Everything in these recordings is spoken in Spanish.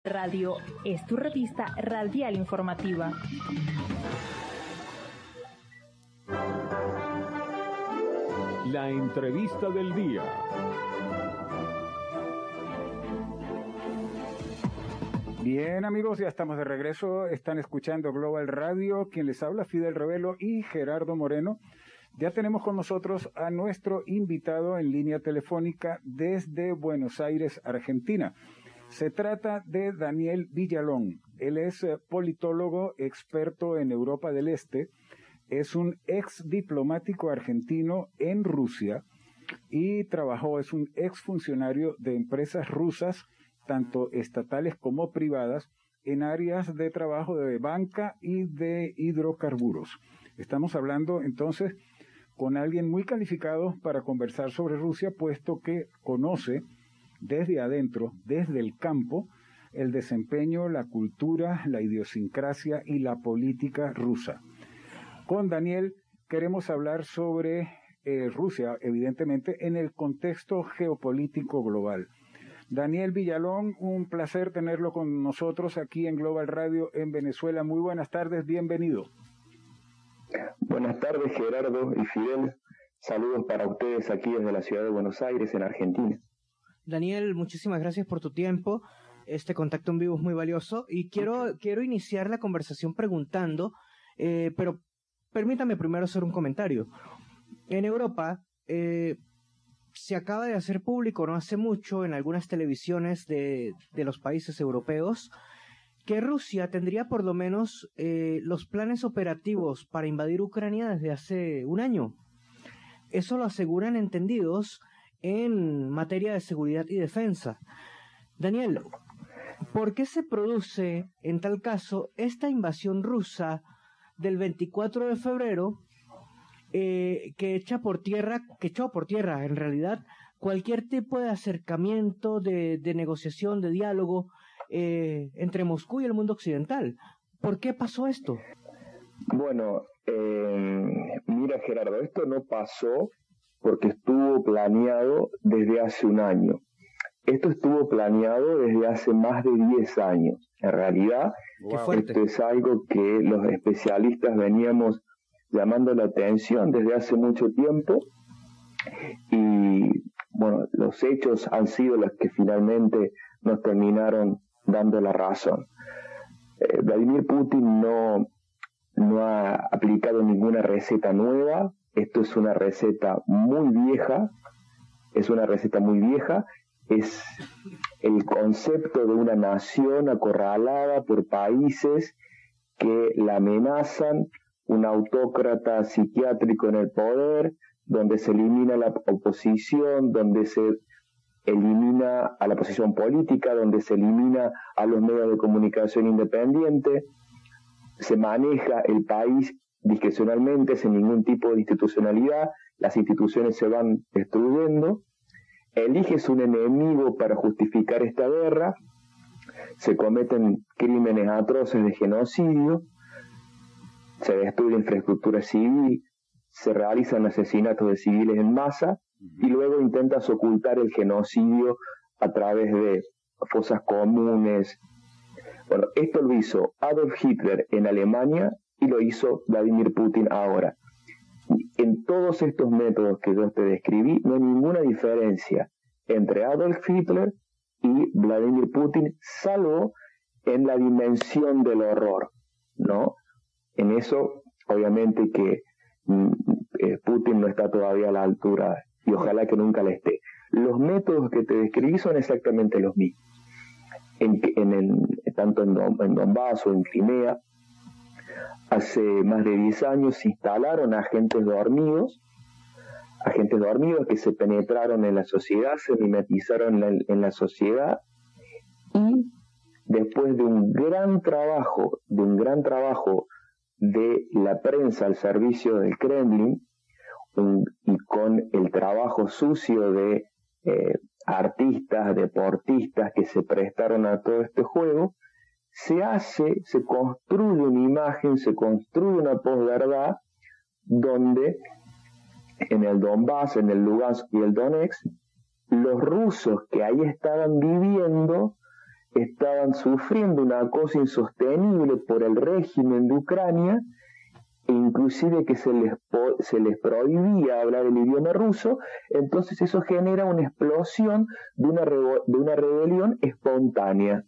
Radio es tu revista radial informativa. La entrevista del día. Bien, amigos, ya estamos de regreso. Están escuchando Global Radio. Quien les habla, Fidel Rebelo y Gerardo Moreno. Ya tenemos con nosotros a nuestro invitado en línea telefónica desde Buenos Aires, Argentina. Se trata de Daniel Villalón. Él es politólogo, experto en Europa del Este. Es un ex diplomático argentino en Rusia y es un ex funcionario de empresas rusas, tanto estatales como privadas, en áreas de trabajo de banca y de hidrocarburos. Estamos hablando entonces con alguien muy calificado para conversar sobre Rusia, puesto que conoce desde adentro, desde el campo, el desempeño, la cultura, la idiosincrasia y la política rusa. Con Daniel queremos hablar sobre Rusia, evidentemente, en el contexto geopolítico global. Daniel Villalón, un placer tenerlo con nosotros aquí en Global Radio en Venezuela. Muy buenas tardes, bienvenido. Buenas tardes, Gerardo y Fidel. Saludos para ustedes aquí desde la ciudad de Buenos Aires, en Argentina. Daniel, muchísimas gracias por tu tiempo. Este contacto en vivo es muy valioso y quiero iniciar la conversación preguntando, pero permítame primero hacer un comentario. En Europa se acaba de hacer público no hace mucho en algunas televisiones de los países europeos que Rusia tendría por lo menos los planes operativos para invadir Ucrania desde hace un año. Eso lo aseguran entendidos en materia de seguridad y defensa. Daniel, ¿por qué se produce en tal caso esta invasión rusa del 24 de febrero que echó por tierra en realidad cualquier tipo de acercamiento, de negociación, de diálogo entre Moscú y el mundo occidental? ¿Por qué pasó esto? Bueno, mira, Gerardo, esto no pasó porque estuvo planeado desde hace un año. Esto estuvo planeado desde hace más de 10 años. En realidad, esto es algo que los especialistas veníamos llamando la atención desde hace mucho tiempo y, bueno, los hechos han sido los que finalmente nos terminaron dando la razón. Vladimir Putin no ha aplicado ninguna receta nueva. Esto es una receta muy vieja, es el concepto de una nación acorralada por países que la amenazan, un autócrata psiquiátrico en el poder, donde se elimina la oposición, donde se elimina a la oposición política, donde se elimina a los medios de comunicación independientes, se maneja el país discrecionalmente, sin ningún tipo de institucionalidad, las instituciones se van destruyendo, eliges un enemigo para justificar esta guerra, se cometen crímenes atroces de genocidio, se destruye infraestructura civil, se realizan asesinatos de civiles en masa y luego intentas ocultar el genocidio a través de fosas comunes. Bueno, esto lo hizo Adolf Hitler en Alemania y lo hizo Vladimir Putin ahora. En todos estos métodos que yo te describí, no hay ninguna diferencia entre Adolf Hitler y Vladimir Putin, salvo en la dimensión del horror, ¿no? En eso, obviamente que Putin no está todavía a la altura y ojalá que nunca la esté. Los métodos que te describí son exactamente los mismos. Tanto en Donbass o en Crimea, hace más de 10 años se instalaron agentes dormidos que se penetraron en la sociedad, se mimetizaron en la sociedad y después de un gran trabajo de la prensa al servicio del Kremlin y con el trabajo sucio de artistas, deportistas que se prestaron a todo este juego, se construye una imagen, se construye una posverdad donde en el Donbass, en el Lugansk y el Donetsk, los rusos que ahí estaban viviendo estaban sufriendo un acoso insostenible por el régimen de Ucrania, e inclusive que se les prohibía hablar el idioma ruso. Entonces eso genera una explosión de una rebelión espontánea,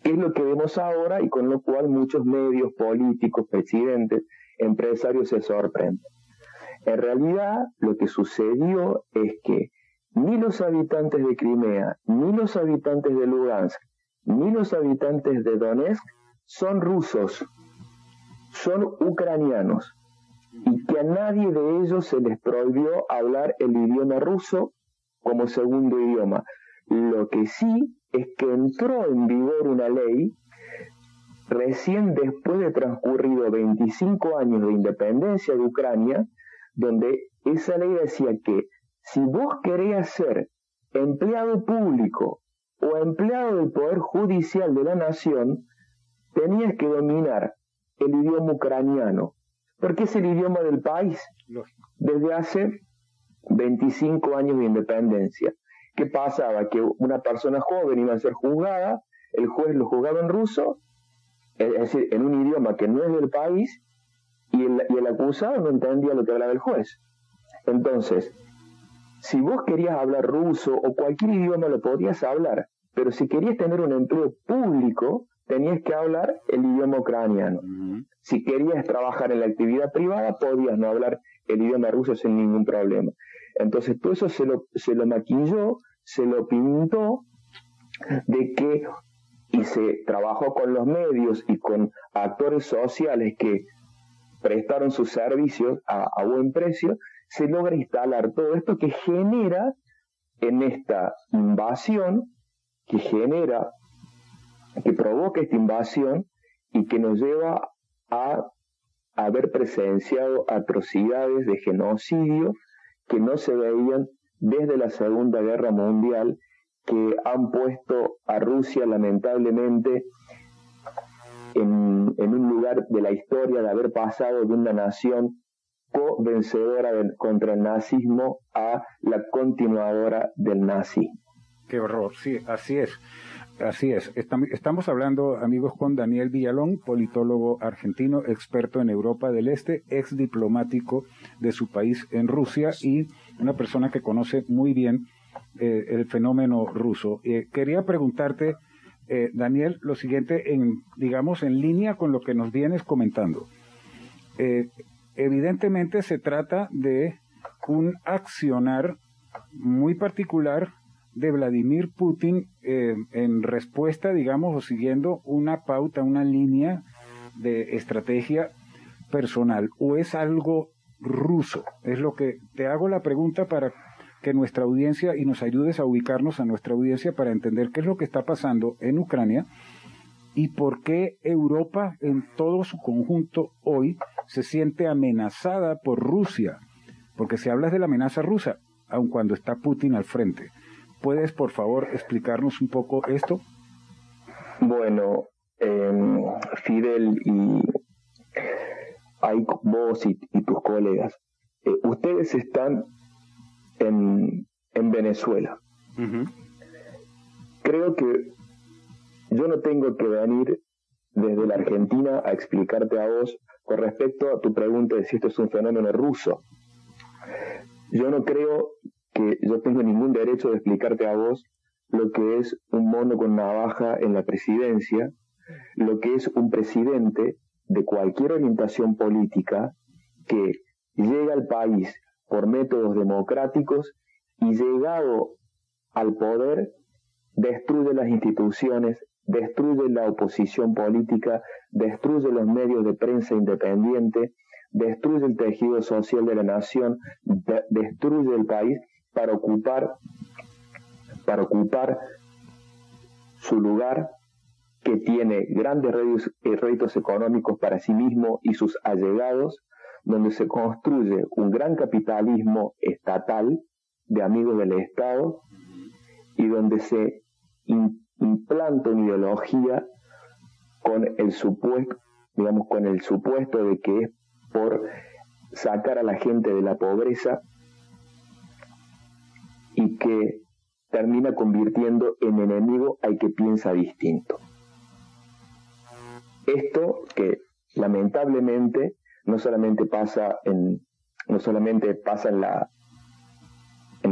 que es lo que vemos ahora y con lo cual muchos medios políticos, presidentes, empresarios se sorprenden. En realidad lo que sucedió es que ni los habitantes de Crimea, ni los habitantes de Lugansk, ni los habitantes de Donetsk son rusos, son ucranianos, y que a nadie de ellos se les prohibió hablar el idioma ruso como segundo idioma. Lo que sí es que entró en vigor una ley recién después de transcurrido 25 años de independencia de Ucrania, donde esa ley decía que si vos querías ser empleado público o empleado del Poder Judicial de la Nación, tenías que dominar el idioma ucraniano, porque es el idioma del país, desde hace 25 años de independencia. ¿Qué pasaba? Que una persona joven iba a ser juzgada, el juez lo juzgaba en ruso, es decir, en un idioma que no es del país, y el acusado no entendía lo que hablaba el juez. Entonces, si vos querías hablar ruso o cualquier idioma lo podías hablar, pero si querías tener un empleo público, tenías que hablar el idioma ucraniano. Si querías trabajar en la actividad privada, podías no hablar el idioma ruso sin ningún problema. Entonces todo eso se lo maquilló, se lo pintó, y se trabajó con los medios y con actores sociales que prestaron sus servicios a buen precio. Se logra instalar todo esto que genera en esta invasión, que provoca esta invasión y que nos lleva a haber presenciado atrocidades de genocidio que no se veían desde la Segunda Guerra Mundial, que han puesto a Rusia lamentablemente en un lugar de la historia de haber pasado de una nación co-vencedora contra el nazismo a la continuadora del nazismo. Qué horror, sí, así es. Así es. Estamos hablando, amigos, con Daniel Villalón, politólogo argentino, experto en Europa del Este, ex diplomático de su país en Rusia y una persona que conoce muy bien el fenómeno ruso. Quería preguntarte, Daniel, lo siguiente, en línea con lo que nos vienes comentando. Evidentemente se trata de un accionar muy particular de Vladimir Putin en respuesta, o siguiendo una pauta, una línea de estrategia personal, o es algo ruso. Es lo que te hago la pregunta para que nuestra audiencia, y nos ayudes a ubicarnos a nuestra audiencia para entender qué es lo que está pasando en Ucrania y por qué Europa en todo su conjunto hoy se siente amenazada por Rusia, porque se habla de la amenaza rusa, aun cuando está Putin al frente. ¿Puedes, por favor, explicarnos un poco esto? Bueno, Fidel, y hay vos y tus colegas, ustedes están en Venezuela. Creo que yo no tengo que venir desde la Argentina a explicarte a vos con respecto a tu pregunta de si esto es un fenómeno ruso. Yo no creo que yo tengo ningún derecho de explicarte a vos lo que es un mono con navaja en la presidencia, lo que es un presidente de cualquier orientación política que llega al país por métodos democráticos y llegado al poder destruye las instituciones, destruye la oposición política, destruye los medios de prensa independiente, destruye el tejido social de la nación, destruye el país para ocupar su lugar, que tiene grandes réditos económicos para sí mismo y sus allegados, donde se construye un gran capitalismo estatal de amigos del Estado y donde se implanta una ideología con el supuesto de que es por sacar a la gente de la pobreza y que termina convirtiendo en enemigo al que piensa distinto. Esto que lamentablemente no solamente pasa en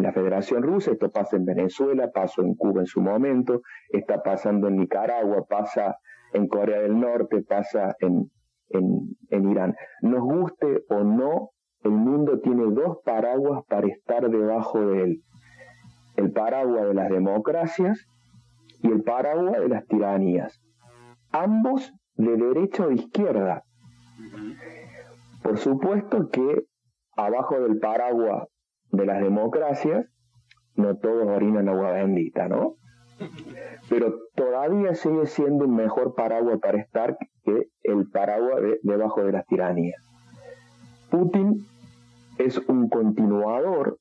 la Federación Rusa, esto pasa en Venezuela, pasó en Cuba en su momento, está pasando en Nicaragua, pasa en Corea del Norte, pasa en Irán. Nos guste o no, el mundo tiene dos paraguas para estar debajo de él: el paraguas de las democracias y el paraguas de las tiranías, ambos de derecha o izquierda. Por supuesto que abajo del paraguas de las democracias no todos orinan agua bendita, ¿no? Pero todavía sigue siendo un mejor paraguas para estar que el paraguas debajo de las tiranías. Putin es un continuador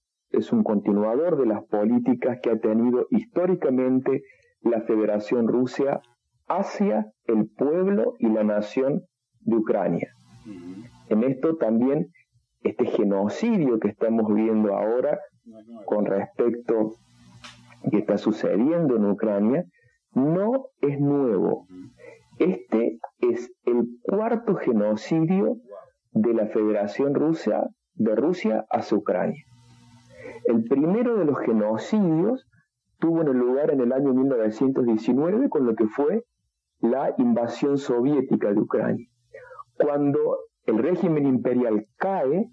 de las políticas que ha tenido históricamente la Federación Rusa hacia el pueblo y la nación de Ucrania. En esto también este genocidio que estamos viendo ahora con respecto a que está sucediendo en Ucrania no es nuevo. Este es el cuarto genocidio de la Federación Rusa de Rusia hacia Ucrania. El primero de los genocidios tuvo lugar en el año 1919 con lo que fue la invasión soviética de Ucrania. Cuando el régimen imperial cae,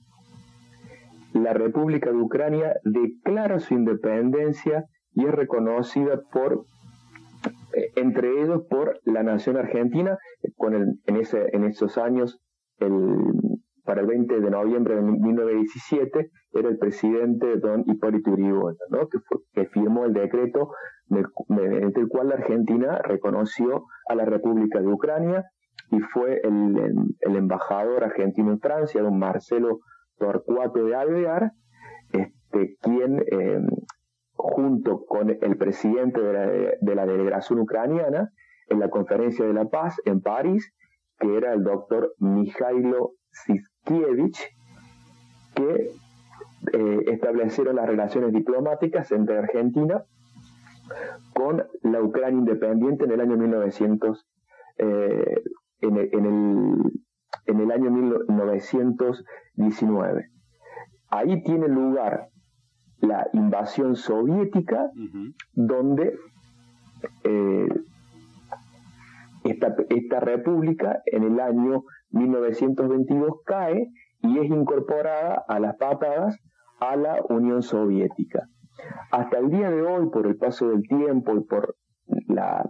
la República de Ucrania declara su independencia y es reconocida entre ellos por la nación argentina, en esos años, para el 20 de noviembre de 1917, era el presidente don Hipólito Yrigoyen, ¿no? que firmó el decreto mediante el cual la Argentina reconoció a la República de Ucrania, y fue el embajador argentino en Francia, don Marcelo Torcuato de Alvear, quien junto con el presidente de la delegación ucraniana en la Conferencia de la Paz en París, que era el doctor Mijailo Zizkiewicz, que establecieron las relaciones diplomáticas entre Argentina con la Ucrania independiente en el año 1919. Ahí tiene lugar la invasión soviética, donde esta república en el año 1922 cae y es incorporada a las patadas a la Unión Soviética. Hasta el día de hoy, por el paso del tiempo y por la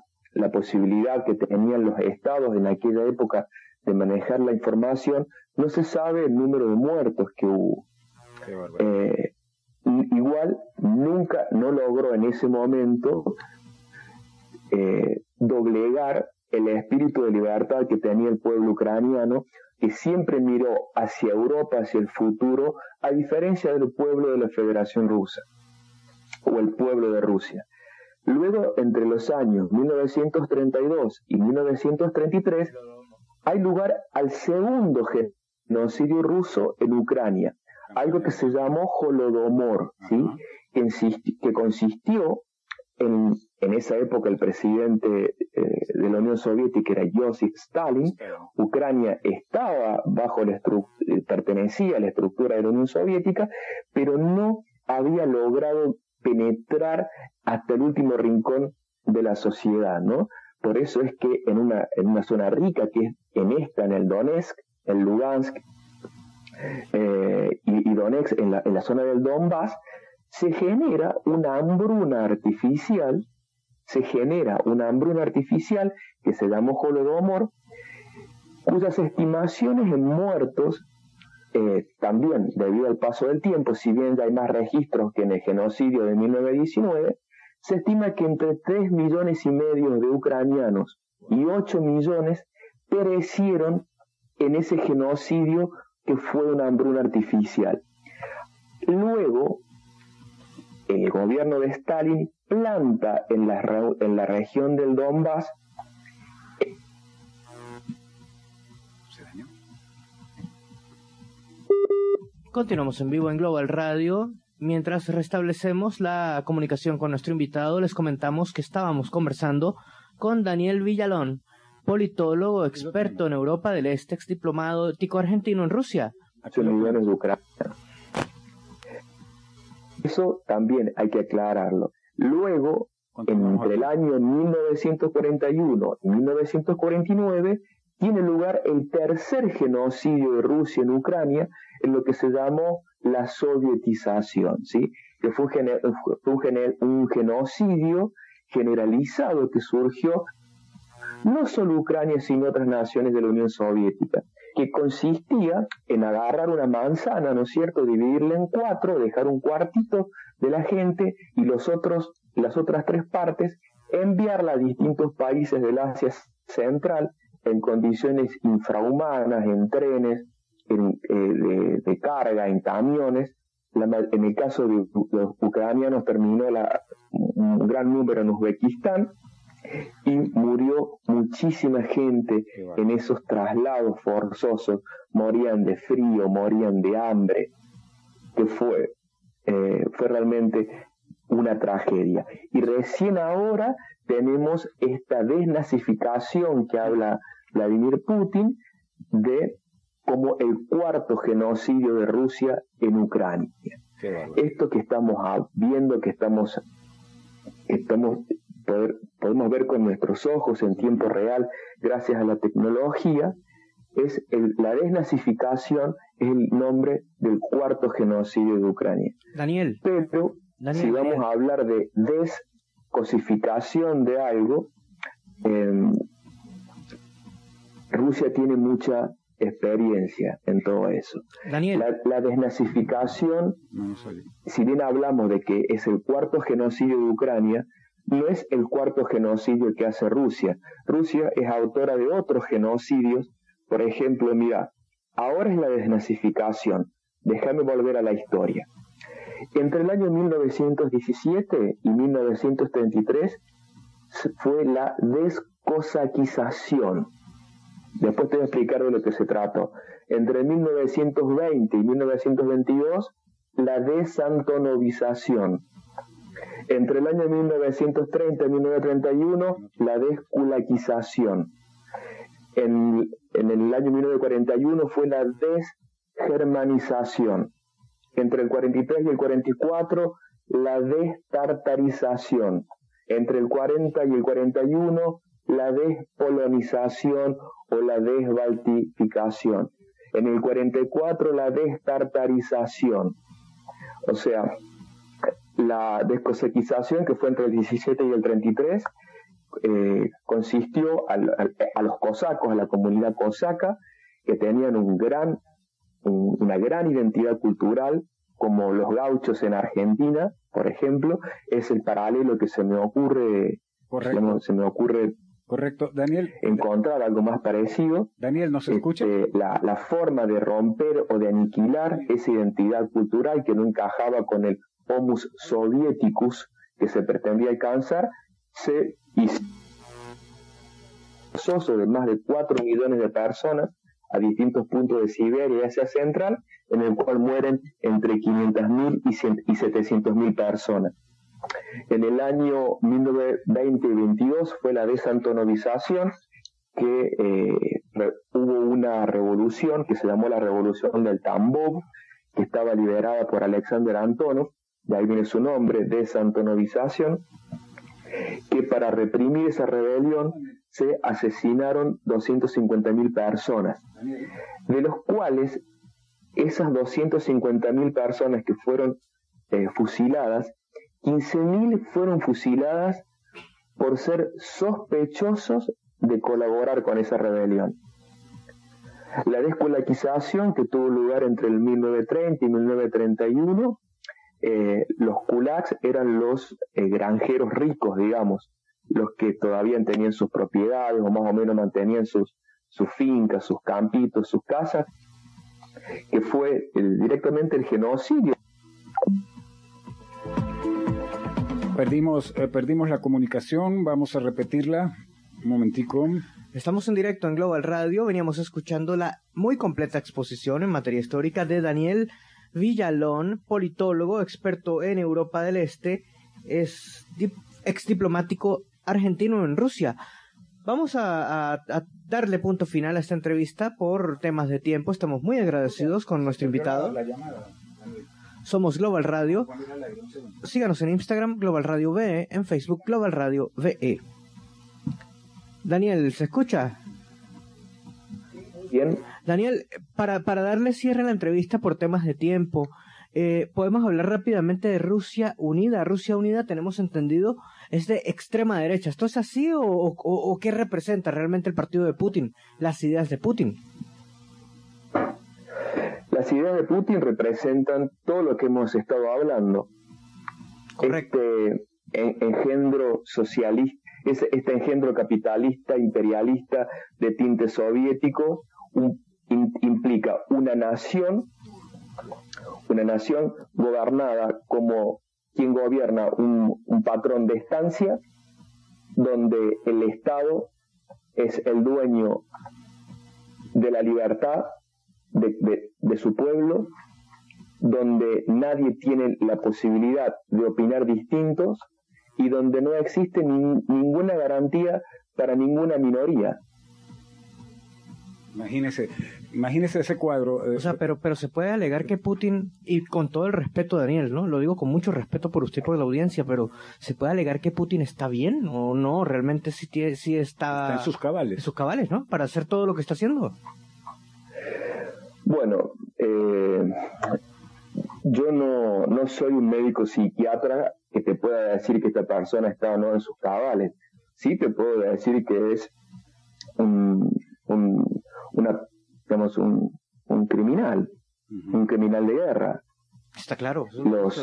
posibilidad que tenían los estados en aquella época de manejar la información, no se sabe el número de muertos que hubo. Igual no logró en ese momento doblegar el espíritu de libertad que tenía el pueblo ucraniano, que siempre miró hacia Europa, hacia el futuro, a diferencia del pueblo de la Federación Rusa o el pueblo de Rusia. Luego, entre los años 1932 y 1933, hay lugar al segundo genocidio ruso en Ucrania, algo que se llamó Holodomor, ¿sí? que consistió en esa época el presidente de la Unión Soviética era Joseph Stalin. Ucrania pertenecía a la estructura de la Unión Soviética, pero no había logrado penetrar hasta el último rincón de la sociedad, ¿no? Por eso es que en una zona rica, que es en el Donetsk, en Lugansk y Donetsk, en la zona del Donbass, se genera una hambruna artificial que se llamó Holodomor, cuyas estimaciones en muertos, también debido al paso del tiempo, si bien ya hay más registros que en el genocidio de 1919, se estima que entre 3,5 millones de ucranianos y 8 millones perecieron en ese genocidio que fue una hambruna artificial. Luego, el gobierno de Stalin planta en la región del Donbass Continuamos en vivo en Global Radio. mientras restablecemos la comunicación con nuestro invitado, les comentamos que estábamos conversando con Daniel Villalón, politólogo, experto en Europa del Este, ex diplomático argentino en Rusia. 8 millones de ucranianos. Eso también hay que aclararlo. Luego, entre el año 1941 y 1949, tiene lugar el tercer genocidio de Rusia en Ucrania, en lo que se llamó la sovietización, ¿sí? Que fue un genocidio generalizado que surgió no solo Ucrania, sino otras naciones de la Unión Soviética, que consistía en agarrar una manzana, ¿no es cierto?, dividirla en 4, dejar un cuartito de la gente y las otras 3 partes, enviarla a distintos países del Asia Central en condiciones infrahumanas, en trenes, de carga, en camiones. En el caso de los ucranianos terminó un gran número en Uzbekistán, y murió muchísima gente en esos traslados forzosos. Morían de frío, morían de hambre, que fue realmente una tragedia. Y recién ahora tenemos esta desnazificación que habla Vladimir Putin de como el 4º genocidio de Rusia en Ucrania. Esto que estamos viendo, que podemos ver con nuestros ojos en tiempo real, gracias a la tecnología, la desnazificación es el nombre del 4º genocidio de Ucrania. Daniel, pero si vamos a hablar de descosificación de algo, Rusia tiene mucha experiencia en todo eso. Daniel. La desnazificación, si bien hablamos de que es el 4º genocidio de Ucrania, no es el 4º genocidio que hace Rusia. Rusia es autora de otros genocidios. Por ejemplo, mira, ahora es la desnazificación. Déjame volver a la historia. Entre el año 1917 y 1933 fue la descosaquización. Después te voy a explicar de lo que se trató. Entre 1920 y 1922, la desantonovización. Entre el año 1930 y 1931, la desculaquización. En el año 1941 fue la desgermanización. Entre el 43 y el 44, la destartarización. Entre el 40 y el 41, la despolonización o la desbaltificación. En el 44, la destartarización. O sea, la descosaquización, que fue entre el 17 y el 33, consistió a los cosacos, a la comunidad cosaca, que tenían una gran identidad cultural, como los gauchos en Argentina, por ejemplo. Es el paralelo que se me ocurre. Correcto, Daniel. Encontrar algo más parecido. Daniel, ¿nos escucha? La forma de romper o de aniquilar esa identidad cultural que no encajaba con el Homus Sovieticus que se pretendía alcanzar, se hizo de más de 4 millones de personas a distintos puntos de Siberia y Asia Central, en el cual mueren entre 500.000 y 700.000 personas. En el año 1920 y 22 fue la desantonovización, que hubo una revolución que se llamó la Revolución del Tambov, que estaba liderada por Alexander Antonov, de ahí viene su nombre, desantonovización, que para reprimir esa rebelión se asesinaron 250.000 personas, de los cuales esas 250.000 personas que fueron fusiladas, 15.000 fueron fusiladas por ser sospechosos de colaborar con esa rebelión. La desculaquización, que tuvo lugar entre el 1930 y 1931, los kulaks eran los granjeros ricos, digamos, los que todavía tenían sus propiedades o más o menos mantenían sus fincas, sus campitos, sus casas, que fue directamente el genocidio. Perdimos la comunicación, vamos a repetirla un momentico. Estamos en directo en Global Radio, veníamos escuchando la muy completa exposición en materia histórica de Daniel Villalón, politólogo, experto en Europa del Este, es ex diplomático argentino en Rusia. Vamos a darle punto final a esta entrevista por temas de tiempo. Estamos muy agradecidos con nuestro invitado. Somos Global Radio. Síganos en Instagram, Global Radio VE, en Facebook, Global Radio VE. Daniel, ¿se escucha? Bien. Daniel, para darle cierre a la entrevista por temas de tiempo, podemos hablar rápidamente de Rusia Unida. Rusia Unida, tenemos entendido, es de extrema derecha. ¿Esto es así o qué representa realmente el partido de Putin, las ideas de Putin? Las ideas de Putin representan todo lo que hemos estado hablando. Correcto. Este engendro socialista, este engendro capitalista, imperialista de tinte soviético, implica una nación gobernada como quien gobierna un patrón de estancia, donde el Estado es el dueño de la libertad de su pueblo, donde nadie tiene la posibilidad de opinar distintos y donde no existe ninguna garantía para ninguna minoría. Imagínese ese cuadro. O sea, pero se puede alegar que Putin, y con todo el respeto, Daniel, ¿no? Lo digo con mucho respeto por usted y por la audiencia, pero ¿se puede alegar que Putin está bien o no? Realmente sí está en sus cabales. En sus cabales, ¿no? Para hacer todo lo que está haciendo. Bueno, yo no soy un médico psiquiatra que te pueda decir que esta persona está o no en sus cabales. Sí te puedo decir que es un criminal, un criminal de guerra. Está claro. Lo que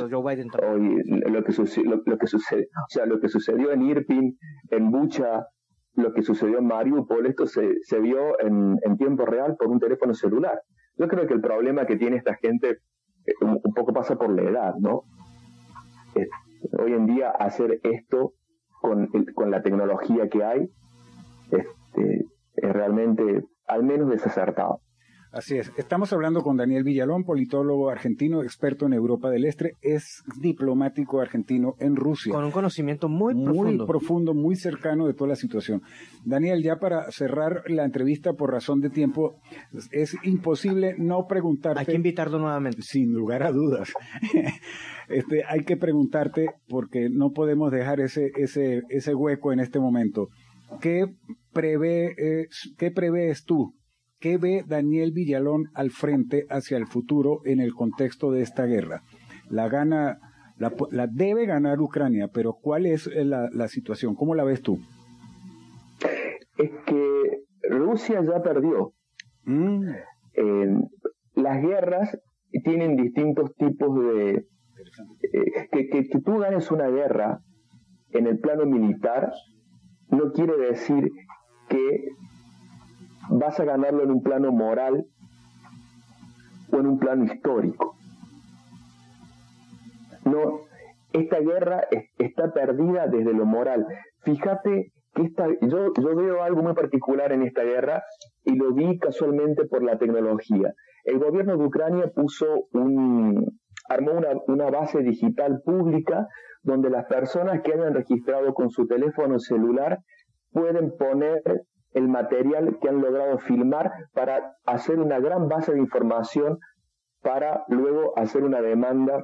sucedió en Irpin, en Bucha, lo que sucedió en Mariupol, esto se vio en tiempo real por un teléfono celular. Yo creo que el problema que tiene esta gente un poco pasa por la edad, ¿no? Hoy en día hacer esto con la tecnología que hay es realmente al menos desacertado. Así es. Estamos hablando con Daniel Villalón, politólogo argentino, experto en Europa del Este, es diplomático argentino en Rusia. Con un conocimiento muy profundo, muy cercano de toda la situación. Daniel, ya para cerrar la entrevista por razón de tiempo, es imposible no preguntarte. Hay que invitarlo nuevamente. Sin lugar a dudas. Hay que preguntarte, porque no podemos dejar ese hueco en este momento. ¿Qué prevés tú? ¿Qué ve Daniel Villalón al frente hacia el futuro en el contexto de esta guerra? La debe ganar Ucrania, pero ¿cuál es la situación? ¿Cómo la ves tú? Es que Rusia ya perdió. Las guerras tienen distintos tipos de... que tú ganes una guerra en el plano militar no quiere decir que vas a ganarlo en un plano moral o en un plano histórico. No, esta guerra está perdida desde lo moral. Fíjate que yo veo algo muy particular en esta guerra y lo vi casualmente por la tecnología. El gobierno de Ucrania armó una base digital pública donde las personas que hayan registrado con su teléfono celular pueden poner el material que han logrado filmar para hacer una gran base de información para luego hacer una demanda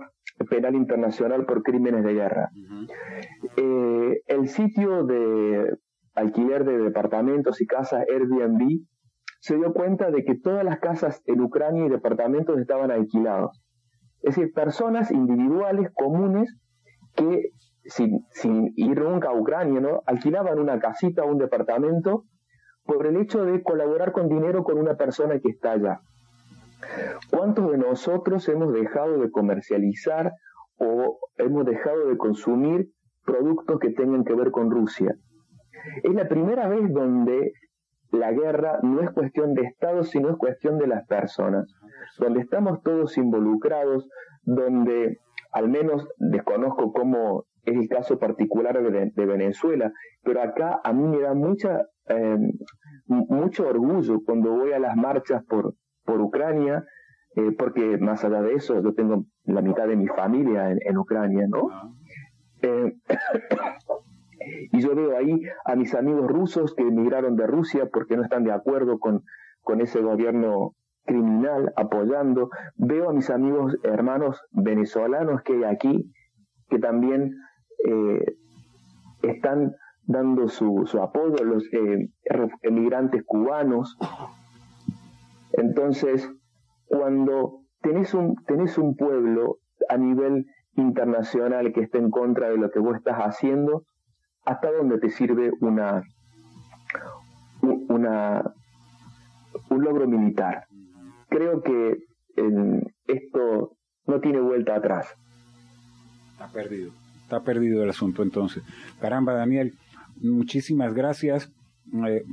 penal internacional por crímenes de guerra. El sitio de alquiler de departamentos y casas Airbnb se dio cuenta de que todas las casas en Ucrania y departamentos estaban alquilados. Es decir, personas individuales, comunes, que sin ir nunca a Ucrania, ¿no?, alquilaban una casita o un departamento por el hecho de colaborar con dinero con una persona que está allá. ¿Cuántos de nosotros hemos dejado de comercializar o hemos dejado de consumir productos que tengan que ver con Rusia? Es la primera vez donde la guerra no es cuestión de Estado, sino es cuestión de las personas, donde estamos todos involucrados, donde al menos desconozco cómo es el caso particular de Venezuela, pero acá a mí me da mucho orgullo cuando voy a las marchas por Ucrania, porque más allá de eso, yo tengo la mitad de mi familia en Ucrania, ¿no? Y yo veo ahí a mis amigos rusos que emigraron de Rusia porque no están de acuerdo con ese gobierno criminal apoyando. Veo a mis amigos hermanos venezolanos que hay aquí, que también están dando su apoyo a los emigrantes cubanos. Entonces, cuando tenés un pueblo a nivel internacional que está en contra de lo que vos estás haciendo, ¿hasta dónde te sirve un logro militar? Creo que esto no tiene vuelta atrás. Está perdido el asunto entonces. Caramba, Daniel, muchísimas gracias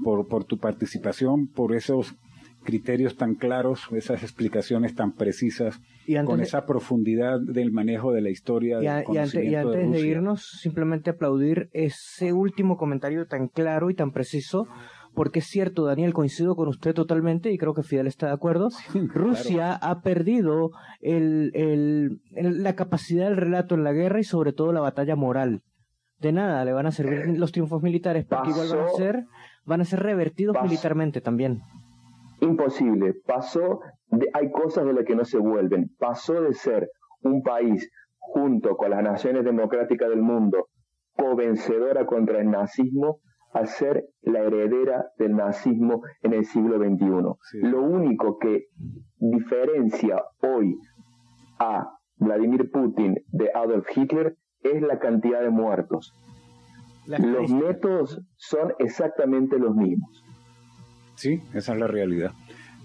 por tu participación, por esos criterios tan claros, esas explicaciones tan precisas, con esa profundidad del manejo de la historia. Y antes de irnos, simplemente aplaudir ese último comentario tan claro y tan preciso, porque es cierto, Daniel, coincido con usted totalmente y creo que Fidel está de acuerdo. Sí, Rusia ha perdido la capacidad del relato en la guerra y sobre todo la batalla moral. De nada le van a servir los triunfos militares, porque igual van a ser revertidos militarmente también. Imposible. Hay cosas de las que no se vuelven. Pasó de ser un país junto con las naciones democráticas del mundo co-vencedora contra el nazismo a ser la heredera del nazismo en el siglo XXI. Sí. Lo único que diferencia hoy a Vladimir Putin de Adolf Hitler es la cantidad de muertos. Los métodos son exactamente los mismos. Sí, esa es la realidad.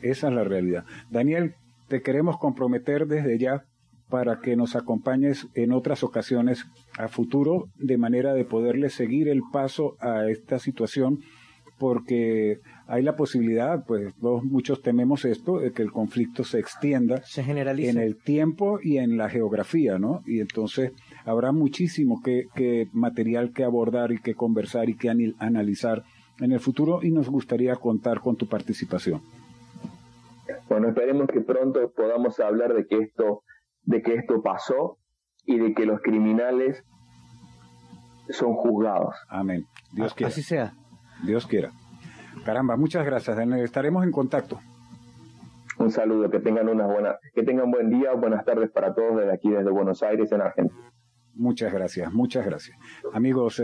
Esa es la realidad. Daniel, te queremos comprometer desde ya para que nos acompañes en otras ocasiones a futuro, de manera de poderle seguir el paso a esta situación, porque hay la posibilidad, pues muchos tememos esto, de que el conflicto se extienda, se generalice en el tiempo y en la geografía, ¿no? Y entonces habrá muchísimo que material que abordar y que conversar y que analizar en el futuro, y nos gustaría contar con tu participación. Bueno, esperemos que pronto podamos hablar de que esto pasó y de que los criminales son juzgados. Amén. Dios quiera. Así sea. Dios quiera. Caramba, muchas gracias, Daniel. Estaremos en contacto. Un saludo, que tengan buen día, buenas tardes para todos desde aquí, desde Buenos Aires, en Argentina. Muchas gracias, muchas gracias. Amigos,